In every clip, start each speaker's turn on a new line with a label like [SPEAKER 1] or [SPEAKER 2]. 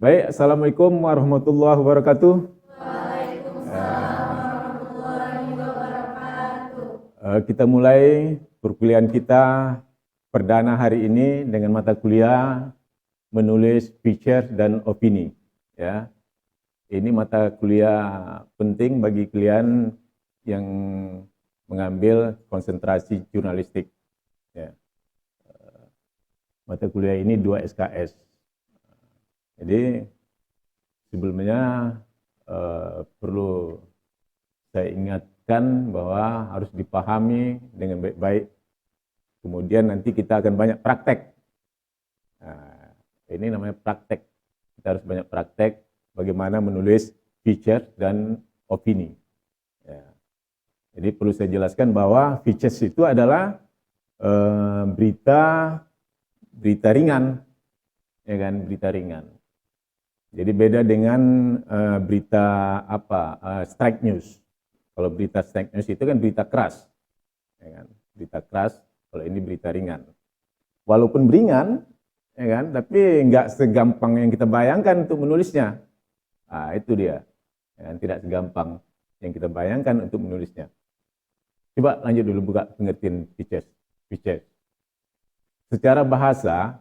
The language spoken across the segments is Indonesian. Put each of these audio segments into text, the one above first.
[SPEAKER 1] Baik, Assalamualaikum warahmatullahi wabarakatuh.
[SPEAKER 2] Waalaikumsalam warahmatullahi wabarakatuh.
[SPEAKER 1] Kita mulai perkuliahan kita perdana hari ini dengan mata kuliah menulis feature dan opini. Ya, ini mata kuliah penting bagi kalian yang mengambil konsentrasi jurnalistik. Ya. Mata kuliah ini 2 SKS. Jadi sebelumnya perlu saya ingatkan bahwa harus dipahami dengan baik-baik. Kemudian nanti kita akan banyak praktek. Nah, ini namanya praktek. Kita harus banyak praktek bagaimana menulis feature dan opini. Ya. Jadi perlu saya jelaskan bahwa features itu adalah berita ringan, ya kan, berita ringan. Jadi beda dengan berita strike news. Kalau berita strike news itu kan berita keras, ya kan? Berita keras. Kalau ini berita ringan. Walaupun ringan, ya kan, tapi nggak segampang yang kita bayangkan untuk menulisnya. Nah, itu dia, ya kan? Tidak segampang yang kita bayangkan untuk menulisnya. Coba lanjut dulu buka pengertian features. Secara bahasa,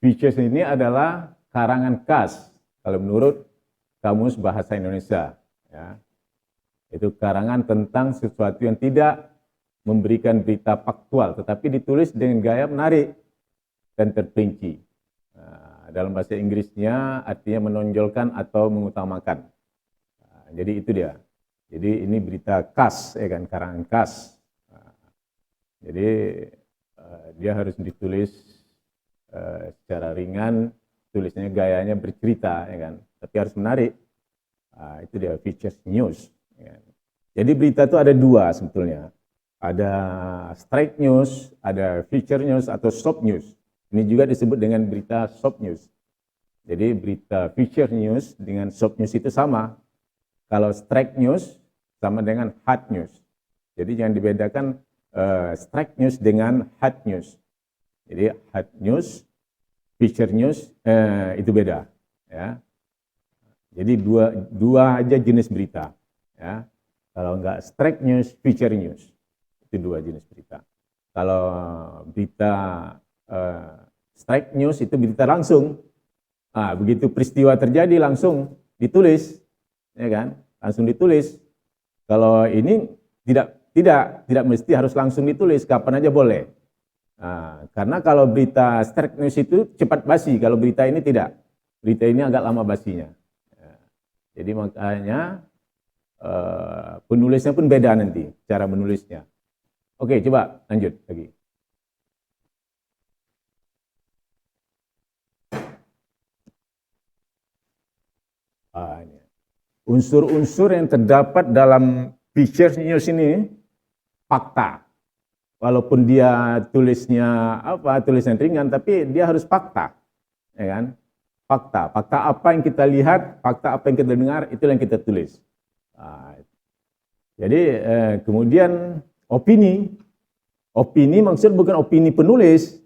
[SPEAKER 1] features ini adalah karangan khas. Kalau menurut Kamus Bahasa Indonesia, ya, itu karangan tentang sesuatu yang tidak memberikan berita faktual, tetapi ditulis dengan gaya menarik dan terperinci. Nah, dalam bahasa Inggrisnya artinya menonjolkan atau mengutamakan. Nah, jadi itu dia. Jadi ini berita khas, ya kan, karangan khas. Nah, jadi dia harus ditulis secara ringan. Tulisnya gayanya bercerita, ya kan, tapi harus menarik. Nah, itu dia features news. Ya kan. Jadi berita itu ada dua sebetulnya. Ada straight news, ada feature news atau soft news. Ini juga disebut dengan berita soft news. Jadi berita feature news dengan soft news itu sama. Kalau straight news sama dengan hard news. Jadi jangan dibedakan straight news dengan hard news. Jadi hard news, feature news itu beda, ya. Jadi dua aja jenis berita, ya. Kalau enggak straight news, feature news, itu dua jenis berita. Kalau berita straight news itu berita langsung, begitu peristiwa terjadi langsung ditulis, ya kan, langsung ditulis. Kalau ini tidak mesti harus langsung ditulis, kapan aja boleh. Nah, karena kalau berita straight news itu cepat basi, kalau berita ini tidak. Berita ini agak lama basinya. Jadi makanya penulisnya pun beda nanti, cara menulisnya. Oke, coba lanjut lagi. Unsur-unsur yang terdapat dalam feature news ini fakta. Walaupun dia tulisnya ringan, tapi dia harus fakta, ya kan? Fakta apa yang kita lihat, fakta apa yang kita dengar, itulah yang kita tulis. Jadi kemudian opini maksud bukan opini penulis,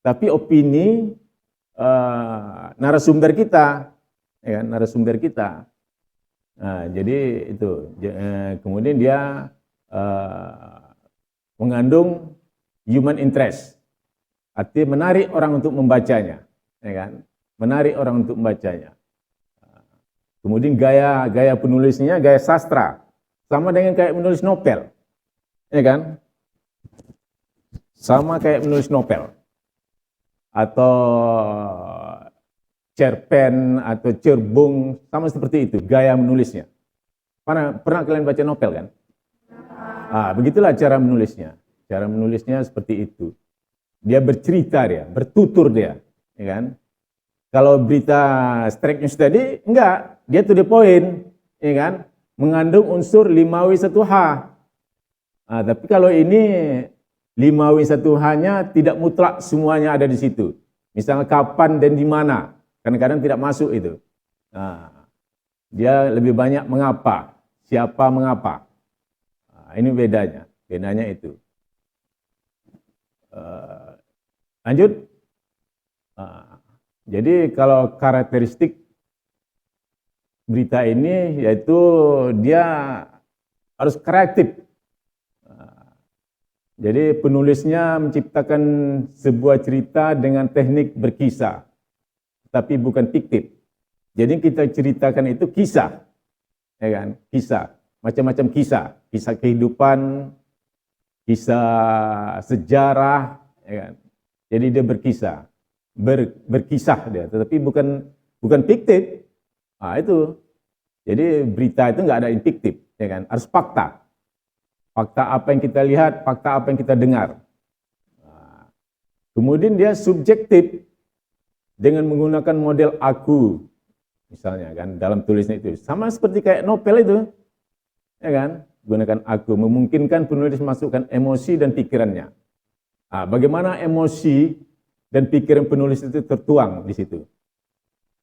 [SPEAKER 1] tapi opini narasumber kita, ya kan? Narasumber kita. Nah, jadi itu. Kemudian dia mengandung human interest, artinya menarik orang untuk membacanya, ya kan? Menarik orang untuk membacanya. Kemudian gaya penulisnya gaya sastra, sama dengan kayak menulis novel, ya kan? Sama kayak menulis novel, atau cerpen atau cerbung, sama seperti itu gaya menulisnya. Pernah kalian baca novel kan? Begitulah cara menulisnya. Cara menulisnya seperti itu. Dia bercerita, dia bertutur, dia, ya kan? Kalau berita straight news tadi enggak, dia to the point, ya kan? Mengandung unsur 5W1H. Tapi kalau ini 5W1H-nya tidak mutlak semuanya ada di situ. Misalnya kapan dan di mana, kadang-kadang tidak masuk itu. Dia lebih banyak mengapa, siapa mengapa. Ini bedanya itu. Lanjut. Jadi kalau karakteristik berita ini yaitu dia harus kreatif. Jadi penulisnya menciptakan sebuah cerita dengan teknik berkisah, tapi bukan fiktif. Jadi kita ceritakan itu kisah, ya kan? Kisah, macam-macam kisah, kisah kehidupan, kisah sejarah, ya kan? Jadi dia berkisah, berkisah dia, tetapi bukan fiktif. Nah, itu. Jadi berita itu nggak ada yang fiktif, ya kan? Harus fakta. Fakta apa yang kita lihat, fakta apa yang kita dengar. Nah, kemudian dia subjektif dengan menggunakan model aku, misalnya kan dalam tulisnya itu. Sama seperti kayak novel itu, ya kan? Gunakan aku, memungkinkan penulis masukkan emosi dan pikirannya. Nah, bagaimana emosi dan pikiran penulis itu tertuang di situ.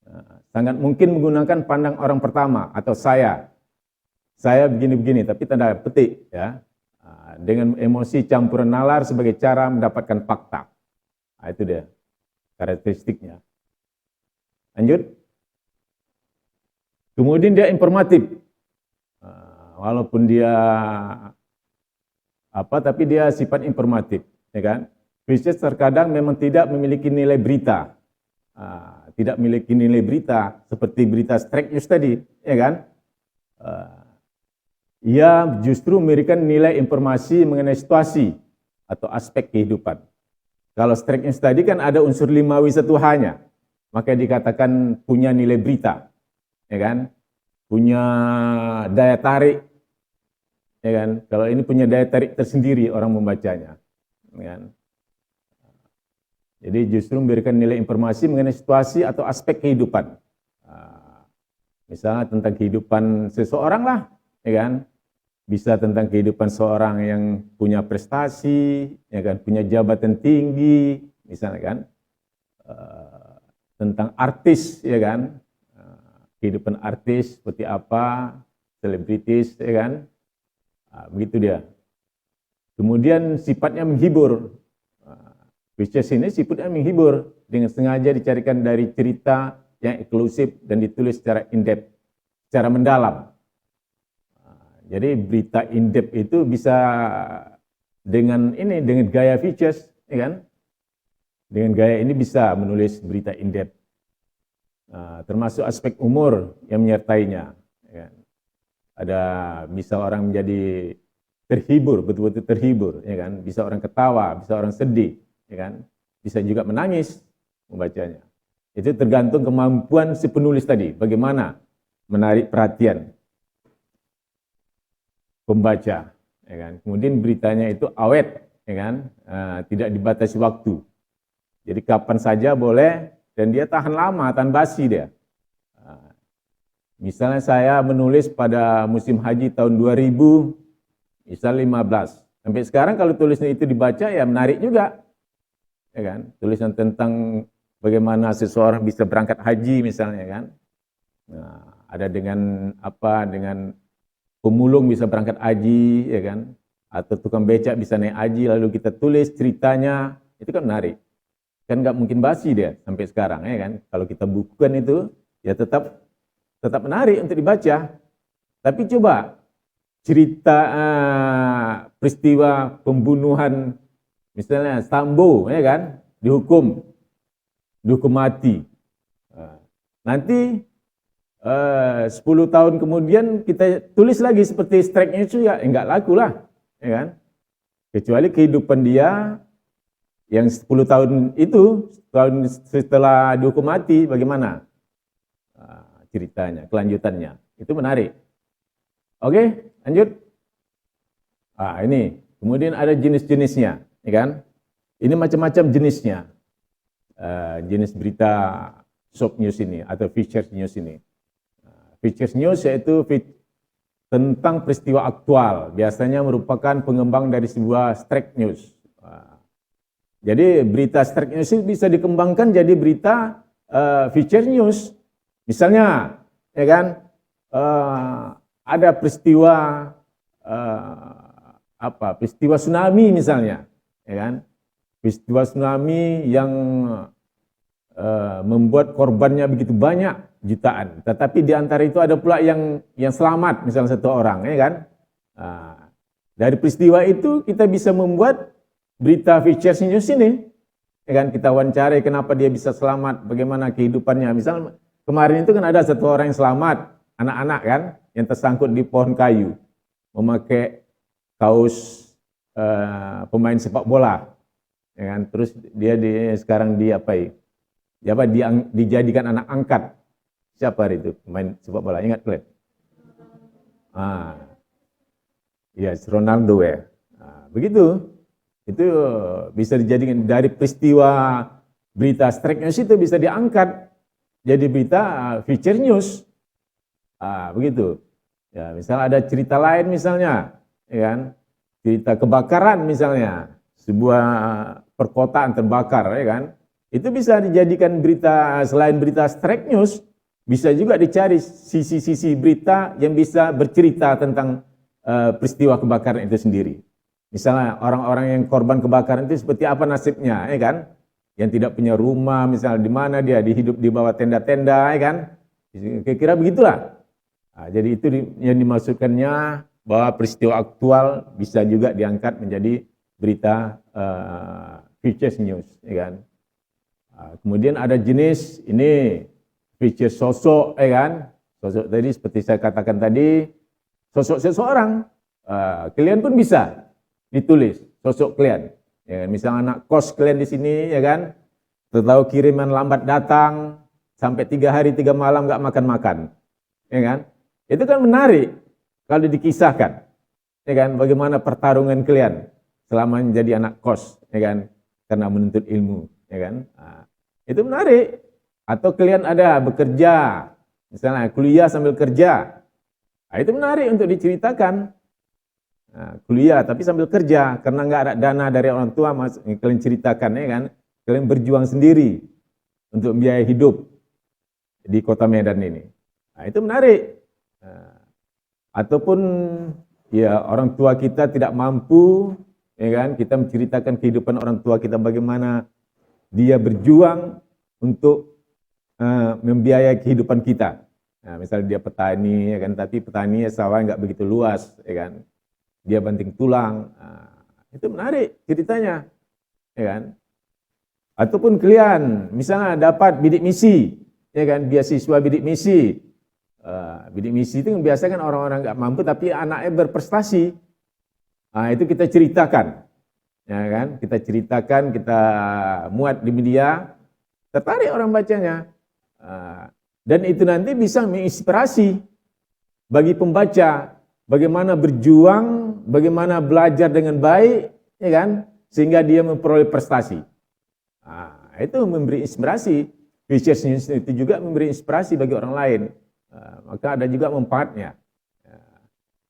[SPEAKER 1] Nah, sangat mungkin menggunakan pandang orang pertama atau saya. Saya begini-begini, tapi tanda petik ya. Dengan emosi campuran nalar sebagai cara mendapatkan fakta. Nah, itu dia karakteristiknya. Lanjut. Kemudian dia informatif. Walaupun dia tapi dia sifat informatif, ya kan? Features terkadang memang tidak memiliki nilai berita. Tidak memiliki nilai berita seperti berita straight news tadi, ya kan? Ia justru memberikan nilai informasi mengenai situasi atau aspek kehidupan. Kalau straight news tadi kan ada unsur 5W1H-nya, maka dikatakan punya nilai berita, ya kan? Punya daya tarik, ya kan? Kalau ini punya daya tarik tersendiri orang membacanya, ya kan? Jadi justru memberikan nilai informasi mengenai situasi atau aspek kehidupan. Misalnya tentang kehidupan seseorang lah, ya kan? Bisa tentang kehidupan seorang yang punya prestasi, ya kan? Punya jabatan tinggi, misalnya kan? Tentang artis, ya kan? Kehidupan artis seperti apa, selebritis, ya kan? Begitu dia. Kemudian sifatnya menghibur. Features ini sifatnya menghibur dengan sengaja dicarikan dari cerita yang eksklusif dan ditulis secara in-depth, secara mendalam. Jadi berita in-depth itu bisa dengan gaya features, ya kan? Dengan gaya ini bisa menulis berita in-depth. Termasuk aspek umur yang menyertainya. Ya kan? Bisa orang menjadi terhibur, betul-betul terhibur, ya kan? Bisa orang ketawa, bisa orang sedih, ya kan? Bisa juga menangis membacanya. Itu tergantung kemampuan si penulis tadi, bagaimana menarik perhatian pembaca, ya kan? Kemudian beritanya itu awet, ya kan? Tidak dibatasi waktu. Jadi kapan saja boleh dan dia tahan lama, tahan basi dia. Misalnya saya menulis pada musim haji tahun 2000, misal 15. Sampai sekarang kalau tulisnya itu dibaca ya menarik juga. Ya kan? Tulisan tentang bagaimana seseorang bisa berangkat haji misalnya kan. Nah, ada dengan pemulung bisa berangkat haji, ya kan? Atau tukang becak bisa naik haji, lalu kita tulis ceritanya, itu kan menarik. Kan nggak mungkin basi dia sampai sekarang, ya kan? Kalau kita bukukan itu, ya tetap menarik untuk dibaca. Tapi coba cerita peristiwa pembunuhan, misalnya Sambo, ya kan? Dihukum mati. Nanti 10 tahun kemudian kita tulis lagi seperti strike news ya enggak laku lah, ya kan? Kecuali kehidupan dia yang 10 tahun itu, tahun setelah dihukum mati, bagaimana ceritanya, kelanjutannya. Itu menarik. Oke, lanjut. Ini, kemudian ada jenis-jenisnya, ya kan? Ini macam-macam jenisnya. Jenis berita short news ini, atau featured news ini. Featured news yaitu tentang peristiwa aktual, biasanya merupakan pengembang dari sebuah straight news. Jadi berita straight news itu bisa dikembangkan jadi berita featured news. Misalnya, ya kan, ada peristiwa peristiwa tsunami misalnya, ya kan, peristiwa tsunami yang membuat korbannya begitu banyak, jutaan. Tetapi di antara itu ada pula yang selamat, misalnya satu orang, ya kan? Dari peristiwa itu kita bisa membuat berita features news ini, ya kan? Kita wawancarai kenapa dia bisa selamat, bagaimana kehidupannya. Misal kemarin itu kan ada satu orang yang selamat, anak-anak kan, yang tersangkut di pohon kayu, memakai kaos pemain sepak bola, ya kan? Terus dia sekarang diapai? Dijadikan anak angkat. Siapa hari itu pemain sepak bola? Ingat kalian? Ya, Ronaldo ya. Begitu. Itu bisa dijadikan dari peristiwa berita strike news itu bisa diangkat jadi berita feature news. Begitu. Ya, misalnya ada cerita lain misalnya, ya kan? Cerita kebakaran misalnya, sebuah perkotaan terbakar, ya kan? Itu bisa dijadikan berita, selain berita strike news, bisa juga dicari sisi-sisi berita yang bisa bercerita tentang peristiwa kebakaran itu sendiri. Misalnya orang-orang yang korban kebakaran itu seperti apa nasibnya, ya kan? Yang tidak punya rumah, misalnya di mana dia hidup di bawah tenda-tenda, ya kan? Kira-kira begitulah. Jadi itu yang dimaksudkannya bahwa peristiwa aktual bisa juga diangkat menjadi berita features news, ya kan? Kemudian ada jenis ini feature sosok, ya kan? Sosok tadi seperti saya katakan tadi, sosok seseorang, kalian pun bisa ditulis sosok kalian. Ya kan? Misalnya anak kos kalian di sini, ya kan? Tahu kiriman lambat datang, sampai 3 hari 3 malam nggak makan-makan, ya kan? Itu kan menarik kalau dikisahkan, ya kan? Bagaimana pertarungan kalian selama menjadi anak kos, ya kan? Karena menuntut ilmu, ya kan? Itu menarik. Atau kalian ada bekerja, misalnya kuliah sambil kerja, itu menarik untuk diceritakan. Kuliah tapi sambil kerja karena nggak ada dana dari orang tua, kalian ceritakan, ya kan? Kalian berjuang sendiri untuk biaya hidup di kota Medan ini. Itu menarik. Ataupun ya orang tua kita tidak mampu, ya kan? Kita menceritakan kehidupan orang tua kita, bagaimana dia berjuang untuk membiayai kehidupan kita. Misalnya dia petani, ya kan? Tapi petani sawah nggak begitu luas, ya kan? Dia banting tulang. Itu menarik ceritanya, ya kan? Ataupun kalian misalnya dapat bidik misi, ya kan? Beasiswa bidik misi. Bidik misi itu biasa kan orang-orang nggak mampu tapi anaknya berprestasi. Itu kita ceritakan, ya kan? Kita ceritakan, kita muat di media, tertarik orang bacanya. Dan itu nanti bisa menginspirasi bagi pembaca bagaimana berjuang, bagaimana belajar dengan baik, ya kan? Sehingga dia memperoleh prestasi. Itu memberi inspirasi. Features news itu juga memberi inspirasi bagi orang lain. Maka ada juga manfaatnya.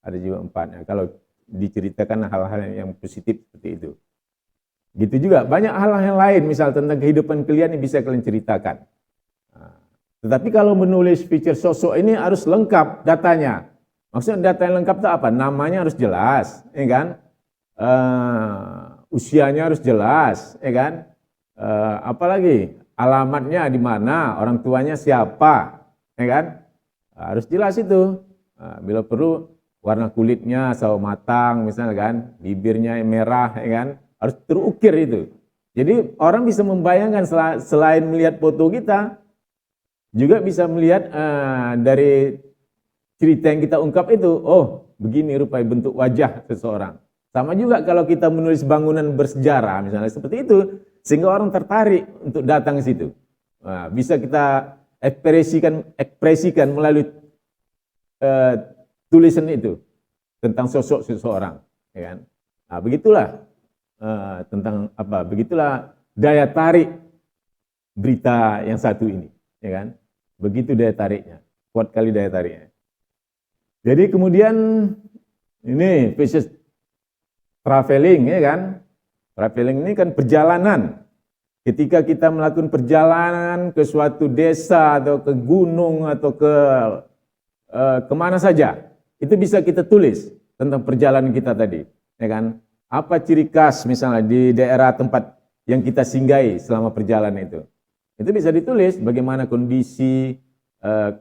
[SPEAKER 1] Ada juga manfaatnya kalau diceritakan hal-hal yang positif seperti itu. Gitu juga banyak hal-hal yang lain, misal tentang kehidupan kalian yang bisa kalian ceritakan. Tetapi kalau menulis feature sosok ini harus lengkap datanya. Maksudnya data yang lengkap itu apa? Namanya harus jelas, ya kan? Usianya harus jelas, ya kan? Apalagi alamatnya di mana, orang tuanya siapa, ya kan? Harus jelas itu. Bila perlu warna kulitnya sawo matang, misalnya kan, bibirnya merah, ya kan? Harus terukir itu. Jadi orang bisa membayangkan selain melihat foto kita, juga bisa melihat dari cerita yang kita ungkap itu, oh begini rupanya bentuk wajah seseorang. Sama juga kalau kita menulis bangunan bersejarah misalnya seperti itu, sehingga orang tertarik untuk datang ke situ. Bisa kita ekspresikan melalui tulisan itu tentang sosok seseorang, ya kan? Begitulah tentang apa? Begitulah daya tarik berita yang satu ini, ya kan? Begitu daya tariknya, kuat kali daya tariknya. Jadi kemudian ini features traveling, ya kan? Traveling ini kan perjalanan. Ketika kita melakukan perjalanan ke suatu desa atau ke gunung atau ke kemana saja, itu bisa kita tulis tentang perjalanan kita tadi, ya kan? Apa ciri khas misalnya di daerah tempat yang kita singgahi selama perjalanan itu, Itu bisa ditulis bagaimana kondisi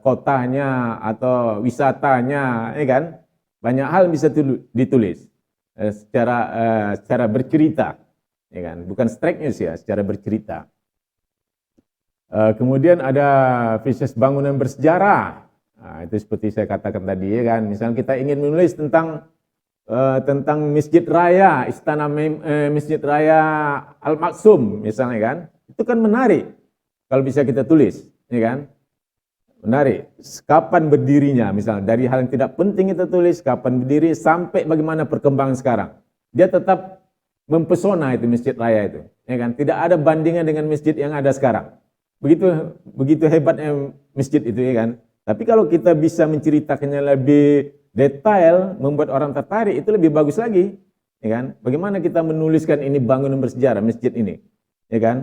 [SPEAKER 1] kotanya atau wisatanya, ya kan? Banyak hal bisa ditulis secara bercerita, ya kan? Bukan straight news ya, secara bercerita. Kemudian ada features bangunan bersejarah. Nah, itu seperti saya katakan tadi, ya kan? Misalnya kita ingin menulis tentang Masjid Raya, Masjid Raya Al-Maksum misalnya kan, itu kan menarik kalau bisa kita tulis, ya kan? Menarik. Kapan berdirinya, misalnya dari hal yang tidak penting kita tulis, kapan berdiri sampai bagaimana perkembangan sekarang. Dia tetap mempesona itu Masjid Raya itu, ya kan? Tidak ada bandingan dengan masjid yang ada sekarang. Begitu hebatnya masjid itu, ya kan? Tapi kalau kita bisa menceritakannya lebih detail, membuat orang tertarik, itu lebih bagus lagi, ya kan? Bagaimana kita menuliskan ini bangunan bersejarah masjid ini, ya kan?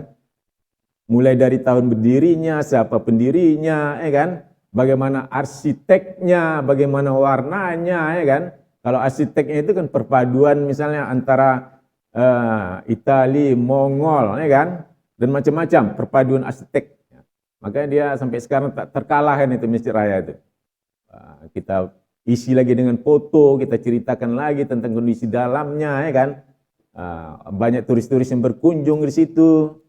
[SPEAKER 1] Mulai dari tahun berdirinya, siapa pendirinya, ya kan? Bagaimana arsiteknya, bagaimana warnanya, ya kan? Kalau arsiteknya itu kan perpaduan misalnya antara Itali, Mongol, ya kan? Dan macam-macam perpaduan arsitek. Makanya dia sampai sekarang tak terkalahkan itu Masjid Raya itu. Kita isi lagi dengan foto, kita ceritakan lagi tentang kondisi dalamnya, ya kan? Banyak turis-turis yang berkunjung di situ.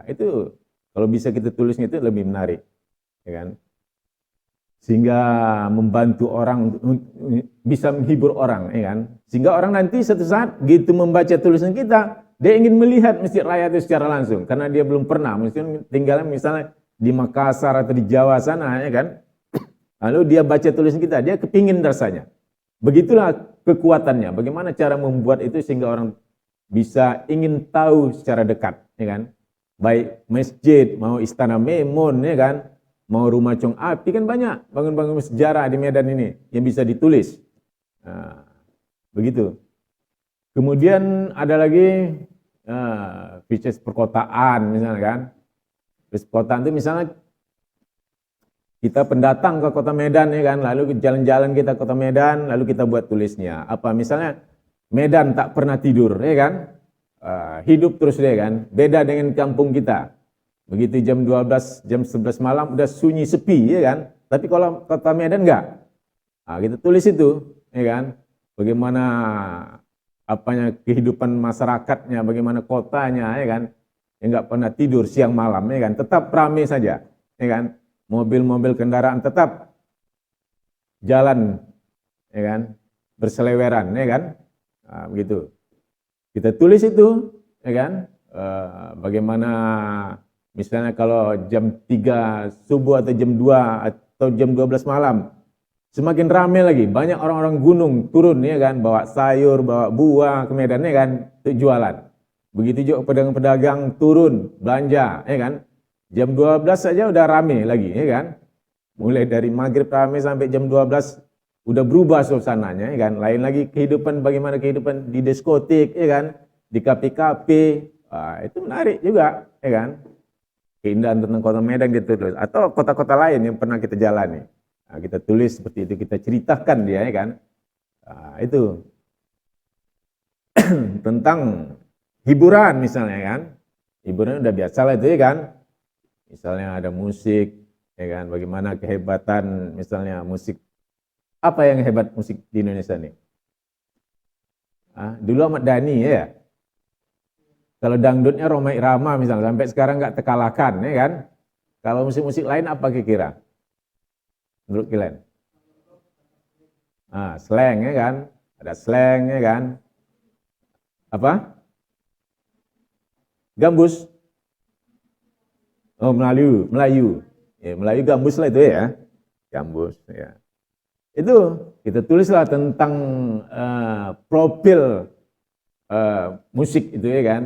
[SPEAKER 1] Itu kalau bisa kita tulisnya itu lebih menarik, ya kan? Sehingga membantu orang, bisa menghibur orang, ya kan? Sehingga orang nanti suatu saat gitu membaca tulisan kita, dia ingin melihat Masjid Raya itu secara langsung, karena dia belum pernah, mungkin tinggalnya misalnya di Makassar atau di Jawa sana, ya kan? Lalu dia baca tulisan kita, dia kepingin rasanya. Begitulah kekuatannya. Bagaimana cara membuat itu sehingga orang bisa ingin tahu secara dekat, ya kan? Baik masjid, mau Istana Memon, ya kan? Mau Rumah Chong Api, kan banyak bangun-bangun sejarah di Medan ini yang bisa ditulis. Nah, begitu. Kemudian ada lagi features perkotaan misalnya kan. Perkotaan itu misalnya kita pendatang ke kota Medan, ya kan, lalu jalan-jalan kita ke kota Medan, lalu kita buat tulisnya. Apa misalnya Medan tak pernah tidur, ya kan? Hidup terus, ya kan? Beda dengan kampung kita. Begitu jam 12, jam 11 malam udah sunyi sepi, ya kan? Tapi kalau kota Medan enggak. Nah, kita tulis itu, ya kan? Bagaimana apanya kehidupan masyarakatnya, bagaimana kotanya, ya kan? Yang enggak pernah tidur siang malam, ya kan? Tetap ramai saja, ya kan? Mobil-mobil kendaraan tetap jalan, ya kan? Berseleweran, ya kan? Nah, begitu. Kita tulis itu, ya kan? Bagaimana misalnya kalau jam 3 subuh atau jam 2 atau jam 12 malam, semakin ramai lagi, banyak orang-orang gunung turun, ya kan? Bawa sayur, bawa buah ke Medan, ya kan? Untuk jualan. Begitu juga pedagang-pedagang turun, belanja, ya kan? Jam 12 saja udah ramai lagi, ya kan? Mulai dari maghrib ramai sampai jam 12, udah berubah suasananya, ya kan? Lain lagi kehidupan, bagaimana kehidupan di diskotik, ya kan? Di kafe-kafe, itu menarik juga, ya kan? Keindahan tentang kota Medan gitu tulis, atau kota-kota lain yang pernah kita jalani. Nah, kita tulis seperti itu, kita ceritakan dia, ya kan? Itu tentang hiburan misalnya, kan? Hiburan udah biasa lah itu, ya kan? Misalnya ada musik, ya kan? Bagaimana kehebatan misalnya musik. Apa yang hebat musik di Indonesia nih? Dulu Ahmad Dhani, ya. Kalau dangdutnya Rhoma Irama misalnya, sampai sekarang nggak terkalahkan, ya kan? Kalau musik-musik lain apa kira-kira? Menurut kalian? Slang, ya kan? Ada slang, ya kan? Apa? Gambus? Oh, Melayu. Ya, Melayu gambus lah itu, ya. Gambus, ya. Itu kita tulislah tentang profil musik itu, ya kan?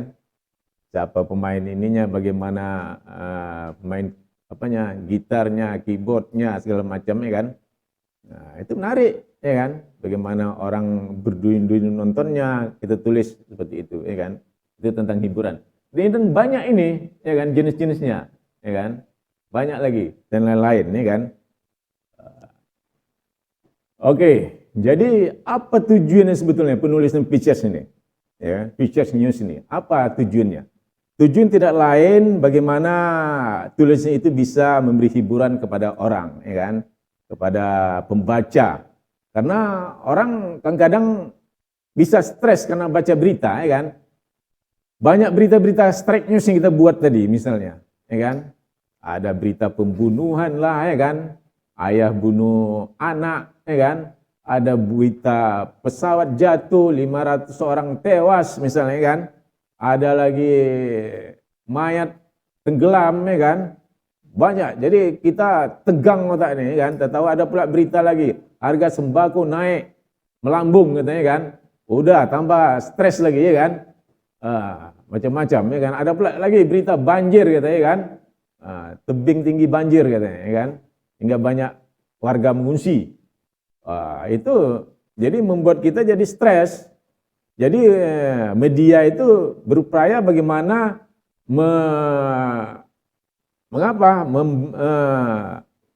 [SPEAKER 1] Siapa pemain ininya, bagaimana pemain apanya, gitarnya, keyboardnya, segala macam, ya kan? Nah, itu menarik, ya kan? Bagaimana orang berduyun-duyun nontonnya, kita tulis seperti itu, ya kan? Itu tentang hiburan. Dan banyak ini, ya kan, jenis-jenisnya, ya kan? Banyak lagi dan lain-lain, ya kan? Oke, jadi apa tujuannya sebetulnya penulisan features ini? Ya, features news ini. Apa tujuannya? Tujuan tidak lain bagaimana tulisan itu bisa memberi hiburan kepada orang, ya kan? Kepada pembaca. Karena orang kadang-kadang bisa stres karena baca berita, ya kan? Banyak berita-berita straight news yang kita buat tadi misalnya, ya kan? Ada berita pembunuhan lah, ya kan? Ayah bunuh anak, ya kan? Ada berita pesawat jatuh, 500 orang tewas misalnya, ya kan? Ada lagi mayat tenggelam, ya kan? Banyak. Jadi kita tegang otak ini, kan? Tak tahu ada pula berita lagi, harga sembako naik, melambung katanya, kan? Udah tambah stres lagi, ya kan? Macam-macam, ya kan? Ada pula lagi berita banjir katanya, kan? Tebing tinggi banjir katanya, ya kan? Hingga banyak warga mengungsi. Itu jadi membuat kita jadi stres. Jadi media itu berupaya bagaimana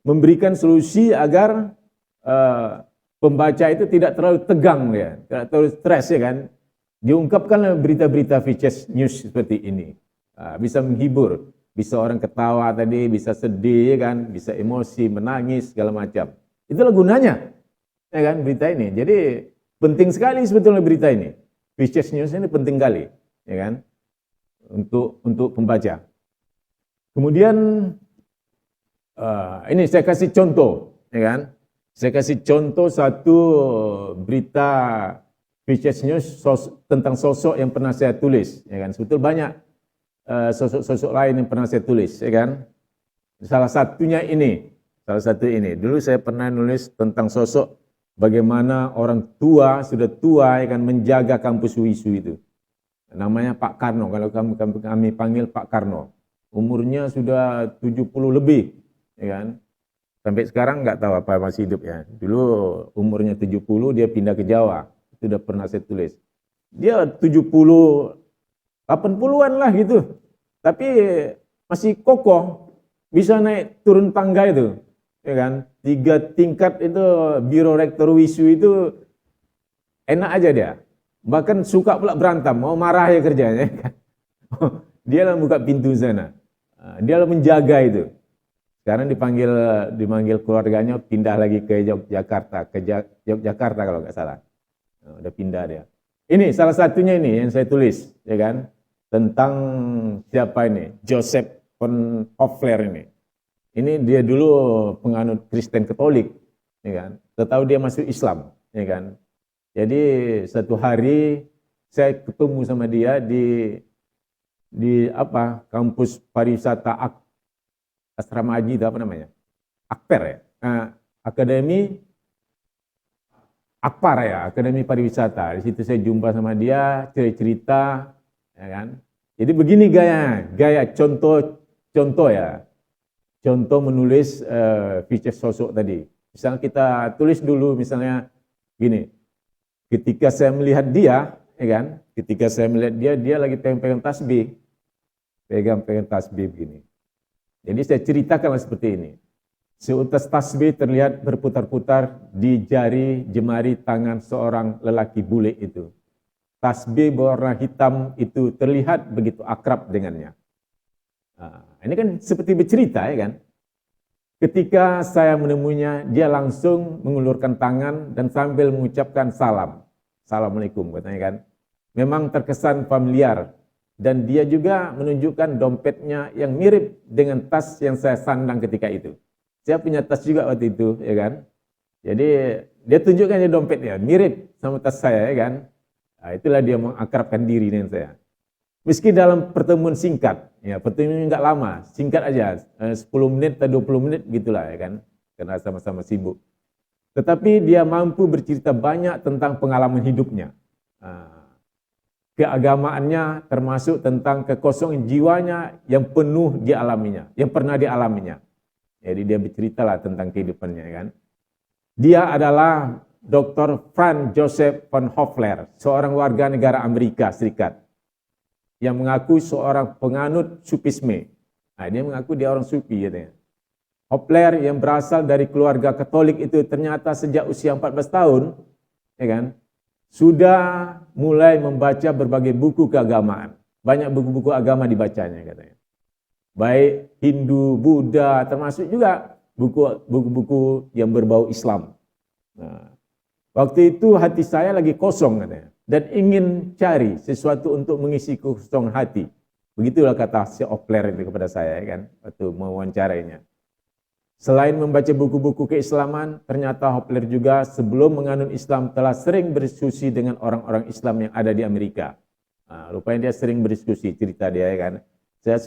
[SPEAKER 1] memberikan solusi agar pembaca itu tidak terlalu tegang, ya, tidak terlalu stres, ya kan. Diungkapkan berita-berita feature news seperti ini, bisa menghibur, bisa orang ketawa tadi, bisa sedih, ya kan, bisa emosi, menangis segala macam. Itulah gunanya, ya kan, berita ini. Jadi penting sekali sebetulnya berita ini. Feature news ini penting kali, ya kan, untuk pembaca. Kemudian ini saya kasih contoh, ya kan. Saya kasih contoh satu berita feature news tentang sosok yang pernah saya tulis, ya kan. Sebetulnya banyak sosok-sosok lain yang pernah saya tulis, ya kan. Salah satu ini. Dulu saya pernah nulis tentang sosok bagaimana orang tua, sudah tua, ya kan, menjaga kampus UISU itu. Namanya Pak Karno, kalau kami panggil Pak Karno. Umurnya sudah 70 lebih, ya kan. Sampai sekarang nggak tahu apa masih hidup, ya. Dulu umurnya 70, dia pindah ke Jawa. Itu sudah pernah saya tulis. Dia 70, 80-an lah gitu. Tapi masih kokoh, bisa naik turun tangga itu, ya kan. 3 tingkat itu biro rektor UISU itu enak aja dia. Bahkan suka pula berantem, mau marah ya kerjanya. Dia lah buka pintu sana. Dia lah menjaga itu. Sekarang dipanggil keluarganya pindah lagi ke Yogyakarta, kalau nggak salah. Udah pindah dia. Ini salah satunya ini yang saya tulis, ya kan, tentang siapa ini? Joseph von Hoffler ini. Ini dia dulu penganut Kristen Katolik, ya kan. Tahu dia masuk Islam, ya kan. Jadi satu hari saya ketemu sama dia di kampus pariwisata Asrama Haji itu apa namanya? Akper, ya. Akademi Akpar, ya, Akademi Pariwisata. Di situ saya jumpa sama dia, cerita, ya kan. Jadi begini gaya contoh ya. Contoh menulis feature sosok tadi. Misalnya kita tulis dulu misalnya gini. Ketika saya melihat dia, ya kan? Ketika saya melihat dia lagi pegang tasbih. Pegang tasbih begini. Jadi saya ceritakan seperti ini. Seutas tasbih terlihat berputar-putar di jari jemari tangan seorang lelaki bule itu. Tasbih berwarna hitam itu terlihat begitu akrab dengannya. Ini kan seperti bercerita, ya kan. Ketika saya menemuinya, dia langsung mengulurkan tangan dan sambil mengucapkan salam. Assalamualaikum, katanya kan. Memang terkesan familiar. Dan dia juga menunjukkan dompetnya yang mirip dengan tas yang saya sandang ketika itu. Saya punya tas juga waktu itu, ya kan. Jadi dia tunjukkan dompetnya, mirip sama tas saya, ya kan. Itulah dia mengakrabkan diri dengan saya. Meski dalam pertemuan singkat, ya pertemuan enggak lama, singkat aja, 10 menit atau 20 menit gitulah, ya kan, karena sama-sama sibuk. Tetapi dia mampu bercerita banyak tentang pengalaman hidupnya, keagamaannya, termasuk tentang kekosongan jiwanya yang penuh dialaminya, yang pernah dialaminya. Jadi dia berceritalah tentang kehidupannya, kan. Dia adalah Dr. Franz Joseph von Hoffler, seorang warga negara Amerika Serikat, yang mengaku seorang penganut sufisme. Dia mengaku dia orang sufi, katanya. Hoffler yang berasal dari keluarga Katolik itu ternyata sejak usia 14 tahun, ya kan, sudah mulai membaca berbagai buku keagamaan. banyak buku-buku agama dibacanya katanya. Baik Hindu, Buddha, termasuk juga buku-buku yang berbau Islam. Nah, waktu itu hati saya lagi kosong katanya, dan ingin cari sesuatu untuk mengisi kosong hati. Begitulah kata si Opler itu kepada saya kan, waktu mewawancarainya. Selain membaca buku-buku keislaman, ternyata Hopler juga sebelum menganut Islam telah sering berdiskusi dengan orang-orang Islam yang ada di Amerika. Nah, rupanya dia sering berdiskusi, cerita dia kan. Saya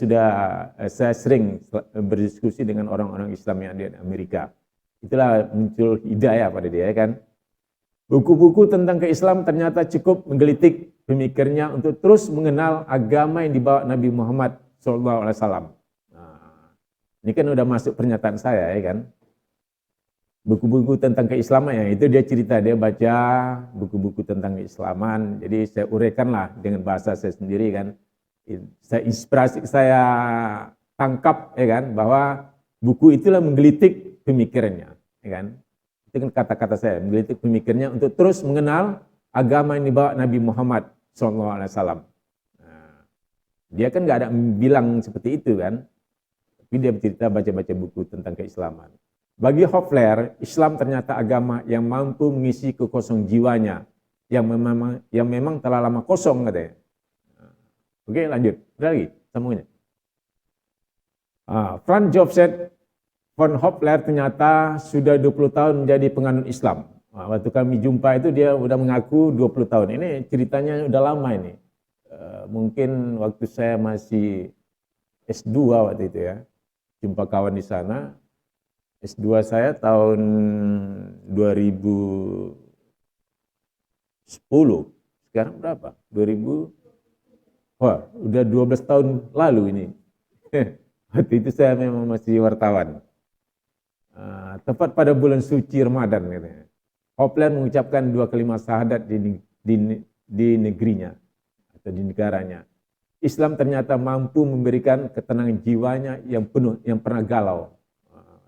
[SPEAKER 1] sering berdiskusi dengan orang-orang Islam yang ada di Amerika. Itulah muncul hidayah pada dia kan. Buku-buku tentang keislaman ternyata cukup menggelitik pemikirnya untuk terus mengenal agama yang dibawa Nabi Muhammad SAW. Ini kan udah masuk pernyataan saya ya kan. Buku-buku tentang keislaman ya, itu dia cerita, dia baca buku-buku tentang keislaman. Jadi saya uraikanlah dengan bahasa saya sendiri kan. Saya inspirasi, saya tangkap ya kan, bahwa buku itulah menggelitik pemikirannya ya kan. Itu kan kata-kata saya, menggelitik pemikirannya untuk terus mengenal agama yang dibawa Nabi Muhammad SAW. Nah, dia kan nggak ada bilang seperti itu kan. Tapi dia bercerita baca-baca buku tentang keislaman. Bagi Hopler, Islam ternyata agama yang mampu mengisi kekosongan jiwanya yang memang telah lama kosong katanya. Oke, lanjut. Ada lagi sambungannya. Franz Josef von Hopler ternyata sudah 20 tahun menjadi penganut Islam. Waktu kami jumpa itu dia udah mengaku 20 tahun. Ini ceritanya udah lama ini. Mungkin waktu saya masih S2 waktu itu ya. Jumpa kawan di sana. S2 saya tahun 2010. Sekarang berapa? 2000. Wah, udah 12 tahun lalu ini. Waktu itu saya memang masih wartawan. Tepat pada bulan suci Ramadan katanya. Hopler mengucapkan 2 kalimat syahadat di negerinya atau di negaranya. Islam ternyata mampu memberikan ketenangan jiwanya yang penuh, yang pernah galau.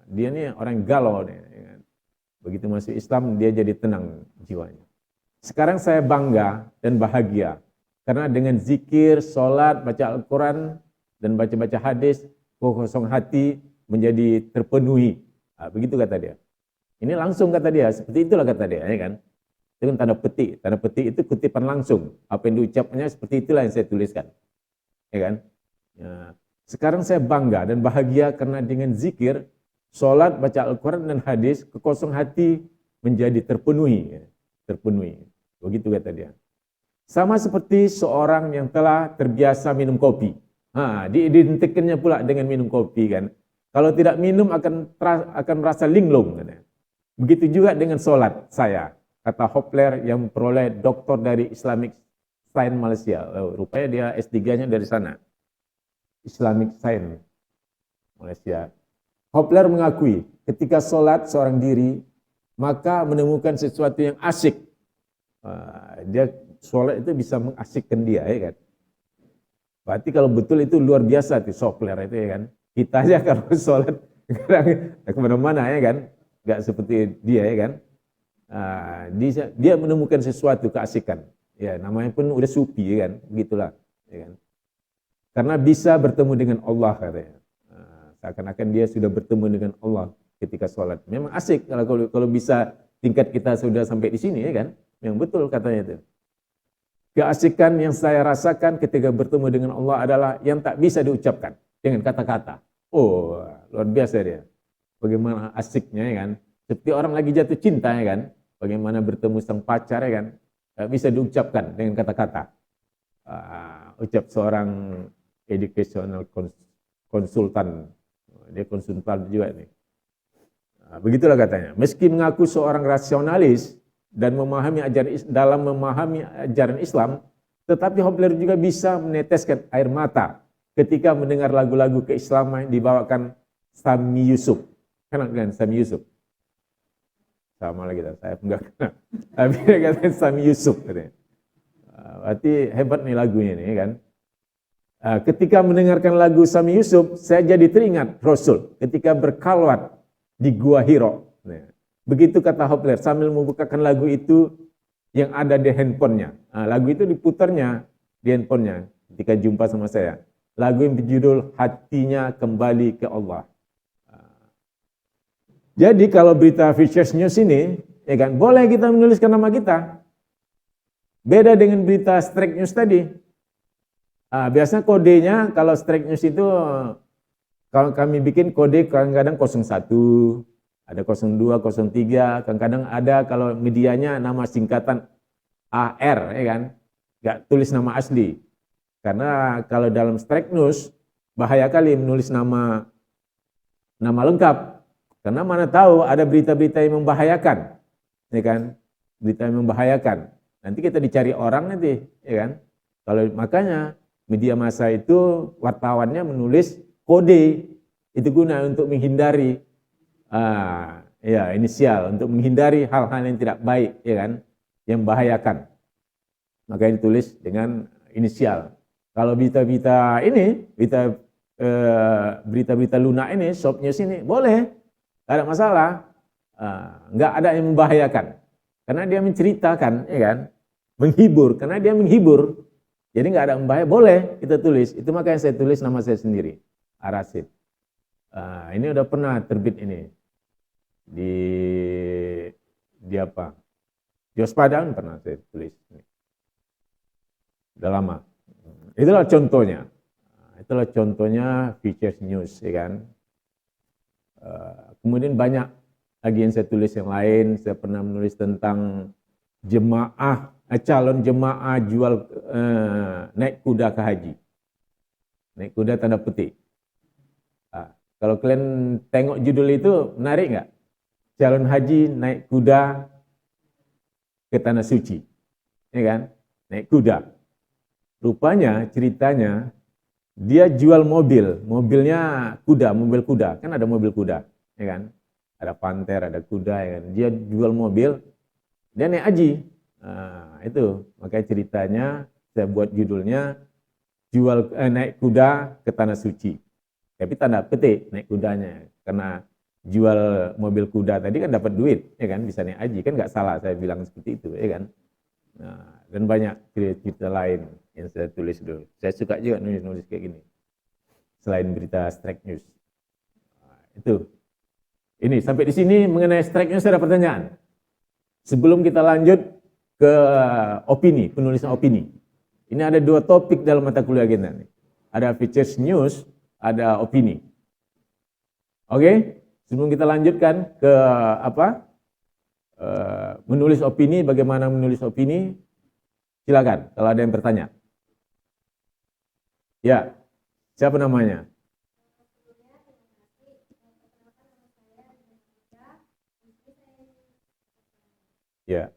[SPEAKER 1] Dia ini orang galau nih. Begitu masuk Islam dia jadi tenang jiwanya. Sekarang saya bangga dan bahagia karena dengan zikir, sholat, baca Al-Quran dan baca-baca hadis, kosong hati menjadi terpenuhi. Begitu kata dia. Ini langsung kata dia, seperti itulah kata dia, ya kan? Itu kan tanda petik. Tanda petik itu kutipan langsung. Apa yang diucapkannya seperti itulah yang saya tuliskan. Ya kan? Ya. Sekarang saya bangga dan bahagia karena dengan zikir, sholat, baca Al-Quran dan hadis, kekosong hati menjadi terpenuhi. Ya. Terpenuhi. Begitu kata dia. Sama seperti seorang yang telah terbiasa minum kopi. Diidentikannya pula dengan minum kopi kan. Kalau tidak minum akan merasa linglung. Katanya. Begitu juga dengan sholat saya. Kata Hopler yang memperoleh doktor dari Islamic Science Malaysia. Rupanya dia S3-nya dari sana. Islamic Science Malaysia. Hopler mengakui ketika sholat seorang diri, maka menemukan sesuatu yang asyik. Dia sholat itu bisa mengasyikkan dia, ya kan. Berarti kalau betul itu luar biasa tuh Hopler itu ya kan. Kita aja kalau sholat kemana-mana ya kan, nggak seperti dia ya kan. Dia menemukan sesuatu keasikan. Ya, namanya pun udah sufi ya kan, begitulah, ya kan. Karena bisa bertemu dengan Allah katanya. Seakan-akan dia sudah bertemu dengan Allah ketika sholat. Memang asik kalau bisa tingkat kita sudah sampai di sini ya kan. Yang betul katanya itu. Keasikan yang saya rasakan ketika bertemu dengan Allah adalah yang tak bisa diucapkan dengan kata-kata. Oh, luar biasa dia. Bagaimana asiknya ya kan. Seperti orang lagi jatuh cinta ya kan. Bagaimana bertemu sang pacar ya kan. Tak bisa diucapkan dengan kata-kata. Ucap seorang educational konsultan. Dia konsultan juga nih. Begitulah katanya. Meski mengaku seorang rasionalis dan dalam memahami ajaran Islam, tetapi Hopler juga bisa meneteskan air mata ketika mendengar lagu-lagu keislaman yang dibawakan Sami Yusuf. Kenal dengan Sami Yusuf? Sama lagi, saya enggak kenal. Tapi dia kata Sami Yusuf. Berarti hebat nih lagunya nih kan. Ketika mendengarkan lagu Sami Yusuf, saya jadi teringat Rasul ketika berkalwat di Gua Hiro. Begitu kata Hopler sambil membukakan lagu itu yang ada di handphonenya. Lagu itu diputarnya di handphonenya. ketika jumpa sama saya. Lagu yang berjudul Hatinya Kembali ke Allah. Jadi kalau berita Features News ini, ya kan, boleh kita menuliskan nama kita. Beda dengan berita Strike News tadi. Biasanya kodenya kalau Strike News itu, kalau kami bikin kode kadang-kadang 01, ada 02, 03, kadang-kadang ada kalau medianya nama singkatan AR, ya kan, nggak tulis nama asli. Karena kalau dalam Strike News, bahaya kali menulis nama lengkap. Karena mana tahu ada berita-berita yang membahayakan, ya kan? Berita yang membahayakan. Nanti kita dicari orang nanti, ya kan? Kalau makanya media massa itu wartawannya menulis kode itu guna untuk menghindari inisial, untuk menghindari hal-hal yang tidak baik, ya kan? Yang membahayakan. Makanya ditulis dengan inisial. Kalau berita-berita ini, berita-berita lunak ini, shop news ini boleh. Tidak ada masalah, nggak ada yang membahayakan, karena dia menceritakan, ya kan, menghibur, karena dia menghibur, jadi nggak ada yang membahayakan, boleh kita tulis. Itu makanya saya tulis nama saya sendiri, Arasid. Ini udah pernah terbit ini di apa? Di Waspadaan pernah saya tulis, udah lama. Itulah contohnya Features News, ya kan. Kemudian banyak lagi yang saya tulis yang lain. Saya pernah menulis tentang calon jemaah jual naik kuda ke haji. Naik kuda tanda petik. Kalau kalian tengok judul itu menarik nggak? Calon haji naik kuda ke tanah suci, ya kan? Naik kuda. Rupanya ceritanya dia jual mobilnya kuda, mobil kuda, kan ada mobil kuda, ya kan? Ada panter, ada kuda, ya kan? Dia jual mobil, dia naik haji. Itu makanya ceritanya saya buat judulnya naik kuda ke tanah suci. Tapi tanda petik naik kudanya, karena jual mobil kuda tadi kan dapat duit, ya kan? Bisa naik haji, kan nggak salah saya bilang seperti itu, ya kan? Dan banyak cerita lain yang saya tulis dulu. Saya suka juga nulis kayak gini. Selain berita Strike News. Itu. Ini sampai di sini mengenai Strike News ada pertanyaan. Sebelum kita lanjut ke opini, penulisan opini. Ini ada 2 topik dalam mata kuliah kita nih. Ada Features News, ada opini. Oke? Sebelum kita lanjutkan ke menulis opini, bagaimana menulis opini, silakan kalau ada yang bertanya. Ya, siapa namanya? Ya.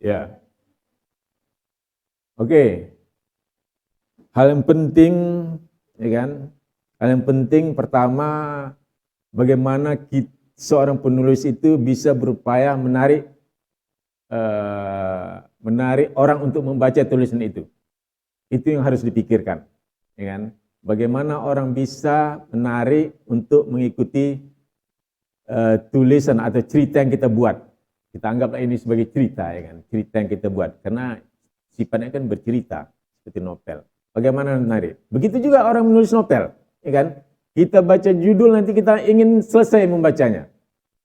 [SPEAKER 1] Ya. Oke. Hal yang penting, ya kan? Hal yang penting pertama, bagaimana seorang penulis itu bisa berupaya menarik orang untuk membaca tulisan itu. Itu yang harus dipikirkan, ya kan? Bagaimana orang bisa menarik untuk mengikuti tulisan atau cerita yang kita buat. Kita anggaplah ini sebagai cerita, ya kan? Cerita yang kita buat, karena sifatnya kan bercerita seperti novel. Bagaimana menarik? Begitu juga orang menulis novel, ya kan? Kita baca judul nanti kita ingin selesai membacanya,